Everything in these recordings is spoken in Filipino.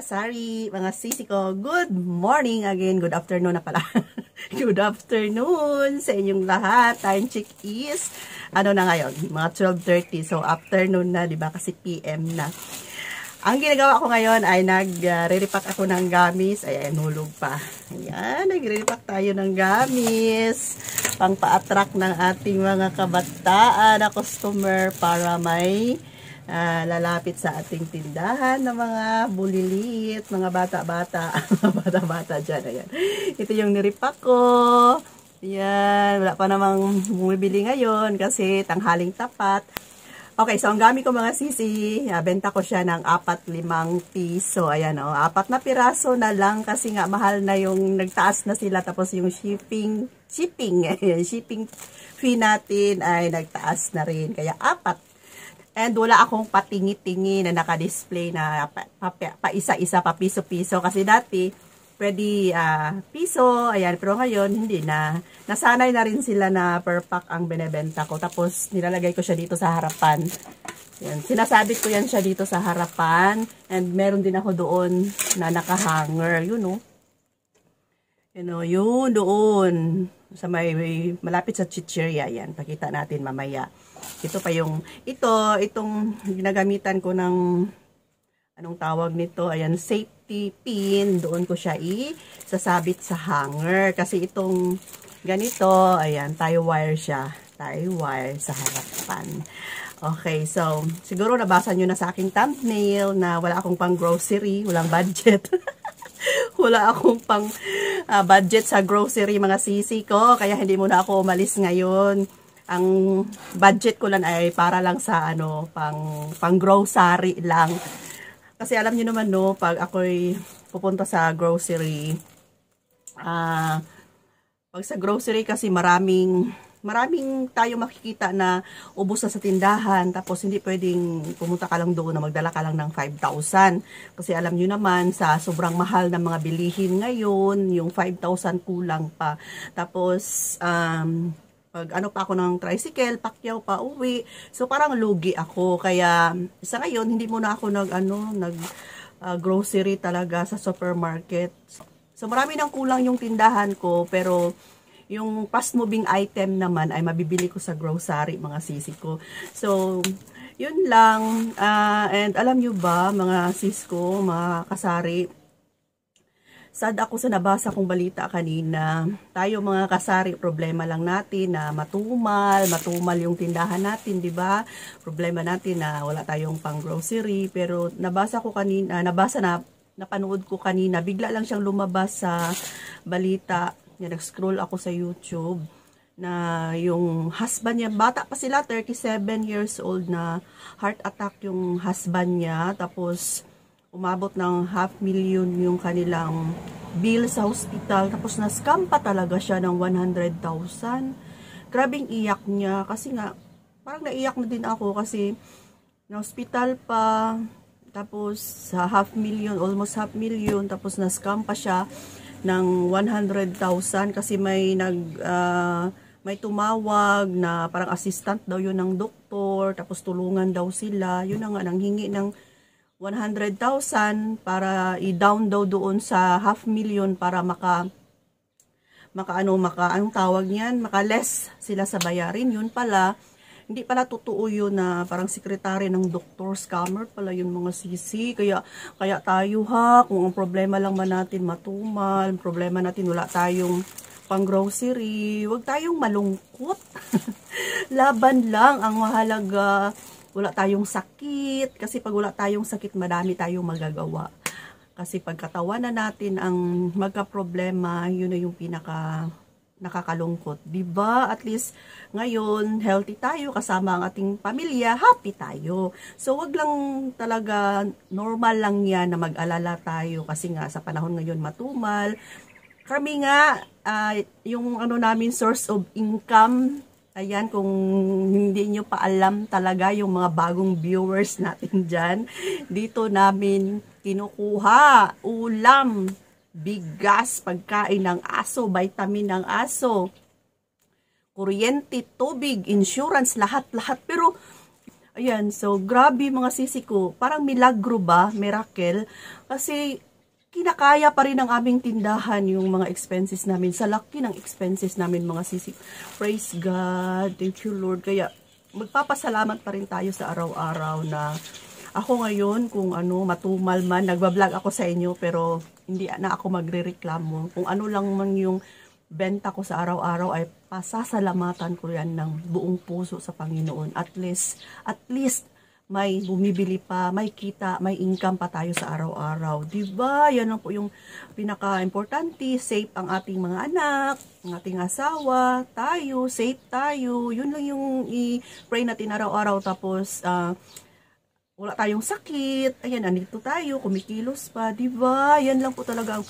kasari, mga sisi ko, good morning again, good afternoon na pala. Good afternoon sa inyong lahat. Time check is, ano na ngayon, mga 12:30. So, afternoon na, di ba? Kasi PM na. Ang ginagawa ko ngayon ay nagre-repack ako ng gamis. Ayan, hulog pa. Ayan, nagre-repack tayo ng gamis. Pang pa-attract ng ating mga kabataan na customer para may lalapit sa ating tindahan ng mga bulilit, mga bata-bata. Bata-bata dyan. Ayan. Ito yung nirepack ko. Ayan, wala pa namang bumibili ngayon kasi tanghaling tapat. Okay, so ang gamit ko mga sisi, benta ko siya ng 4-5 piso. Ayan o, 4 na piraso na lang kasi nga mahal na yung nagtaas na sila. Tapos yung shipping fee natin ay nagtaas na rin. Kaya 4. And wala akong patingi-tingi na naka-display na pa isa-isa, pa piso-piso. Kasi dati, pwede piso, ayan. Pero ngayon, hindi na. Nasanay na rin sila na per pack ang binebenta ko. Tapos, nilalagay ko siya dito sa harapan. Yan. Sinasabit ko yan siya dito sa harapan. And meron din ako doon na naka-hanger. Yun, no? Yun doon. Sa may malapit sa chichirya. Yan. Pakita natin mamaya. Ito pa yung, itong ginagamitan ko ng, anong tawag nito? Ayan, safety pin. Doon ko siya sasabit sa hanger. Kasi itong ganito, ayan, tie wire siya. Tie wire sa harapan. Okay, so, siguro nabasa nyo na sa aking thumbnail na wala akong pang grocery, walang budget. Wala akong pang budget sa grocery mga sisi ko. Kaya hindi muna ako umalis ngayon. Ang budget ko lang ay para lang sa pang grocery lang. Kasi alam niyo naman no, pag ako'y pupunta sa grocery, pag sa grocery kasi maraming tayo makikita na ubos na sa tindahan, tapos hindi pwedeng pumunta ka lang doon na magdala ka lang ng 5,000. Kasi alam niyo naman, sa sobrang mahal ng mga bilihin ngayon, yung 5,000 kulang pa. Tapos, pag pa ako ng tricycle, pakyaw pa uwi. So, parang lugi ako. Kaya, sa ngayon, hindi muna ako grocery talaga sa supermarket. So, marami nang kulang yung tindahan ko, pero yung fast moving item naman ay mabibili ko sa grocery, mga sisi ko. So, yun lang. And alam nyo ba, mga sis ko, mga kasari, sad ako sa nabasa kong balita kanina. Tayo mga kasari, problema lang natin na matumal yung tindahan natin, di ba? Problema natin na wala tayong pang grocery. Pero napanood ko kanina, bigla lang siyang lumabas sa balita. Nag-scroll ako sa YouTube na yung husband niya, bata pa sila, 37 years old na heart attack yung husband niya. Tapos, umabot ng 500,000 yung kanilang bill sa hospital. Tapos, na-scam pa talaga siya ng 100,000. Grabing iyak niya. Kasi nga, parang naiyak na din ako kasi na-hospital pa. Tapos, sa 500,000, almost 500,000. Tapos, na-scam pa siya ng 100,000 kasi may tumawag na parang assistant daw yun ng doktor, tapos tulungan daw sila, yun na nga, nanghingi ng 100,000 para i-down daw doon sa 500,000 para anong tawag niyan, maka-less sila sa bayarin. Yun pala, hindi pala totoo yun na parang sekretary ng doktor, scammer pala yun mga sisi. Kaya tayo kung ang problema lang man natin matumal, problema natin wala tayong pang grocery, huwag tayong malungkot. Laban lang ang mahalaga. Wala tayong sakit. Kasi pag wala tayong sakit, madami tayong magagawa. Kasi pag katawan na natin ang magka-problema, yun na yung nakakalungkot, diba? At least ngayon healthy tayo kasama ang ating pamilya, happy tayo. So wag lang talaga, normal lang yan na mag-alala tayo kasi nga sa panahon ngayon matumal. Kami nga yung namin source of income, ayan, kung hindi nyo pa alam talaga yung mga bagong viewers natin dyan, dito namin kinukuha ulam, bigas, pagkain ng aso, vitamin ng aso, kuryente, tubig, insurance, lahat-lahat. Pero Ayan, so grabe mga sisi ko. Parang milagro ba? Miracle. Kasi kinakaya pa rin ng aming tindahan yung mga expenses namin. Sa laki ng expenses namin mga sisi. Praise God. Thank you Lord. Kaya magpapasalamat pa rin tayo sa araw-araw na ako ngayon kung ano matumal man. Nagbablog ako sa inyo pero hindi na ako magre-reklamo. Kung ano lang man yung benta ko sa araw-araw ay pasasalamatan ko yan ng buong puso sa Panginoon. At least, may bumibili pa, may kita, may income pa tayo sa araw-araw. Diba? Yan lang po yung pinaka-importante. Safe ang ating mga anak, ang ating asawa, tayo, safe tayo. Yun lang yung i-pray natin araw-araw. Tapos, wala tayong sakit. Ayan, andito tayo, kumikilos pa. Diba? Yan lang po talaga ang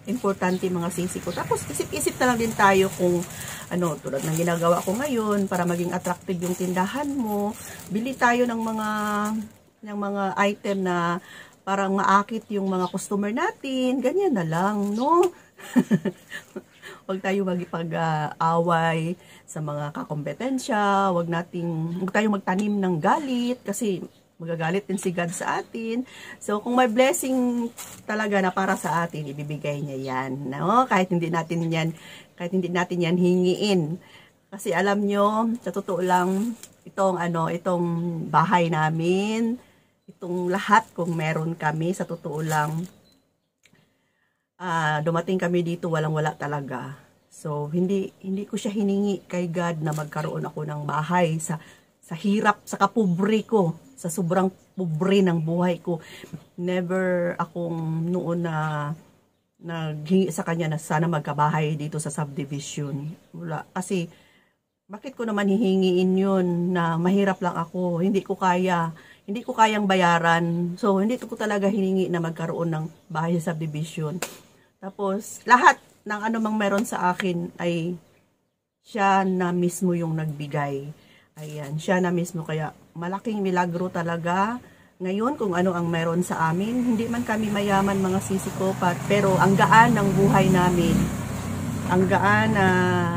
importante mga sisi ko. Tapos isip-isip na lang din tayo kung ano, tulad ng ginagawa ko ngayon para maging attractive yung tindahan mo. Bili tayo ng mga item na parang maakit yung mga customer natin. Ganyan na lang, no? Huwag tayo magipag-away sa mga kakompetensya. Huwag tayong magtanim ng galit kasi magagalit din si God sa atin. So, kung may blessing talaga na para sa atin, ibibigay niya yan. No? Kahit hindi natin yan hingiin. Kasi alam nyo, sa totoo lang, itong bahay namin, itong lahat kung meron kami, sa totoo lang, dumating kami dito, walang-wala talaga. So, hindi ko siya hiningi kay God na magkaroon ako ng bahay sa hirap, sa kapobre ko, sa sobrang pobre ng buhay ko. Never akong noon na naghingi sa kanya na sana magkabahay dito sa subdivision. Wala. Kasi, bakit ko naman hihingiin yun na mahirap lang ako, hindi ko kayang bayaran. So, hindi ko talaga hiningi na magkaroon ng bahay sa subdivision. Tapos, lahat ng anumang meron sa akin ay siya na mismo yung nagbigay. Ayan, siya na mismo. Kaya, malaking milagro talaga. Ngayon, kung ano ang meron sa amin, hindi man kami mayaman mga sisikopat, pero ang gaan ng buhay namin, ang gaan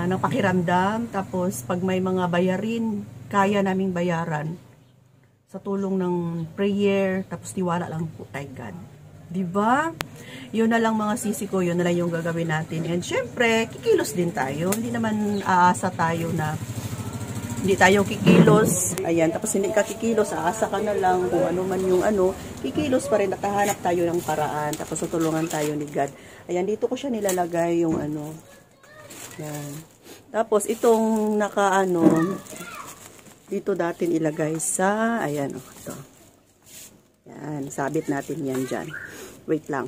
ng pakiramdam, tapos pag may mga bayarin, kaya naming bayaran sa tulong ng prayer, tapos tiwala lang po kay God. Diba? Yun na lang mga sisi ko, yun na lang yung gagawin natin. And syempre, kikilos din tayo. Hindi naman aasa tayo na hindi tayo kikilos. Ayan, tapos hindi ka kikilos, aasa ka na lang kung ano man yung kikilos pa rin, nakahanap tayo ng paraan, tapos tutulungan tayo ni God. Ayan, dito ko siya nilalagay yung Ayan. Tapos itong dito natin ilagay sa, ayan, ito. Ayan, sabit natin yan dyan. Wait lang.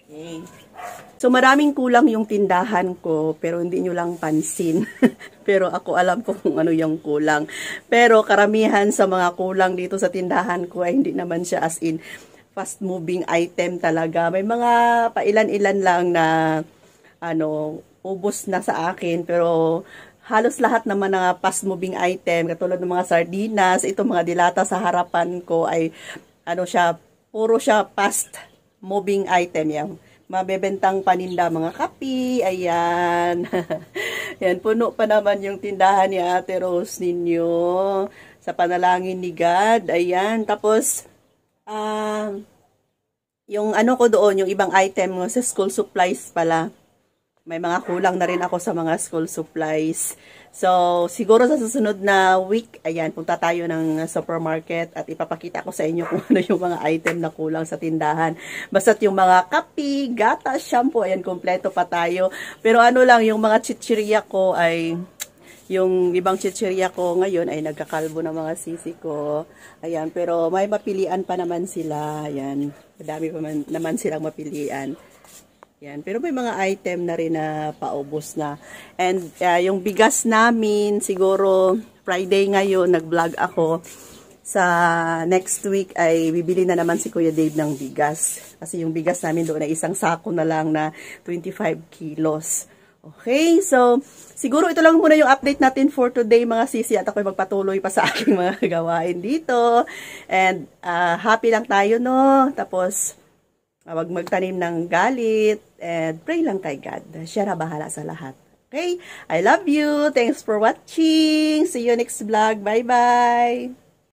Okay. So, maraming kulang yung tindahan ko, pero hindi nyo lang pansin. Pero ako alam ko kung ano yung kulang. Pero karamihan sa mga kulang dito sa tindahan ko ay hindi naman siya as in fast-moving item talaga. May mga pailan-ilan lang na ubos na sa akin, pero halos lahat naman ng fast-moving item, katulad ng mga sardinas, itong mga dilata sa harapan ko ay puro siya fast-moving item yan. Mabebentang paninda, mga kapi, ayan. Yan, puno pa naman yung tindahan ni Ate Rose ninyo sa panalangin ni God. Ayan, tapos, yung ko doon, yung ibang item sa school supplies pala. May mga kulang na rin ako sa mga school supplies. So, siguro sa susunod na week, ayan, punta tayo ng supermarket at ipapakita ko sa inyo kung ano yung mga item na kulang sa tindahan. Basta't yung mga kapi, gatas, shampoo, ayan, kompleto pa tayo. Pero lang, yung mga chichirya ko ay, yung ibang chichirya ko ngayon ay nagkakalbo na mga sisi ko. Ayan, pero may mapilian pa naman sila. Ayan, madami pa naman silang mapilian. Yan, pero may mga item na rin na paubos na. And yung bigas namin, siguro Friday ngayon, nag-vlog ako. Sa next week ay bibili na naman si Kuya Dave ng bigas. Kasi yung bigas namin doon ay isang sako na lang na 25 kilos. Okay, so siguro ito lang muna yung update natin for today mga sisi. At ako'y magpatuloy pa sa aking mga gawain dito. And happy lang tayo, no? Tapos Huwag magtanim ng galit, and pray lang kay God. Siya na bahala sa lahat. Okay? I love you. Thanks for watching. See you next vlog. Bye-bye.